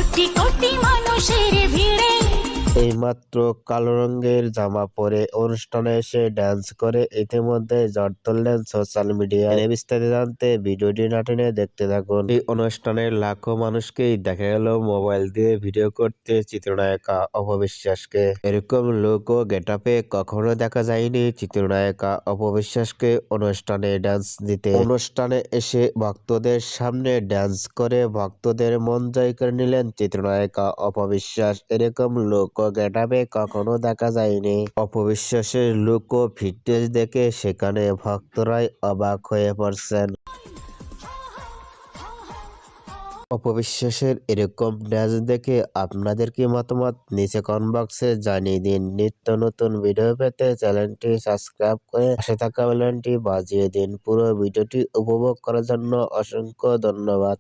কোটি কোটি মানুষের ভিড়ে। এইমাত্র কালো রঙের জামা পরে অনুষ্ঠানে এসে ড্যান্স করে ইতিমধ্যে ঝড় তুললেন সোশ্যাল মিডিয়ায়। বিস্তারিত জানতে ভিডিওটি না টেনে দেখতে থাকুন। এই অনুষ্ঠানের লাখো মানুষকেই দেখা গেল মোবাইল দিয়ে ভিডিও করতে চিত্রনায়িকা অপবিশ্বাসকে। এরকম লুক ও গেটআপে কখনো দেখা যায়নি চিত্রনায়িকা অপবিশ্বাসকে অনুষ্ঠানে ড্যান্স দিতে। অনুষ্ঠানে এসে ভক্তদের সামনে ড্যান্স করে ভক্তদের মন জয় করে নিলেন চিত্রনায়িকা অপবিশ্বাস। এরকম লুক ও গেটআপে কখনো দেখা যায়নি। অপবিশ্বাসের লুক ও ফিটনেস দেখে সেখানে ভক্তরাই অবাক হয়ে পড়ছেন। অপবিশ্বাসের এরকম ড্যান্স দেখে আপনাদের কি মতামত নিচে কমেন্ট বক্সে জানিয়ে দিন। নিত্য নতুন ভিডিও পেতে চ্যানেলটি সাবস্ক্রাইব করে পাশে থাকা বেল আইকনটি বাজিয়ে দিন। পুরো ভিডিওটি উপভোগ করার জন্য অসংখ্য ধন্যবাদ।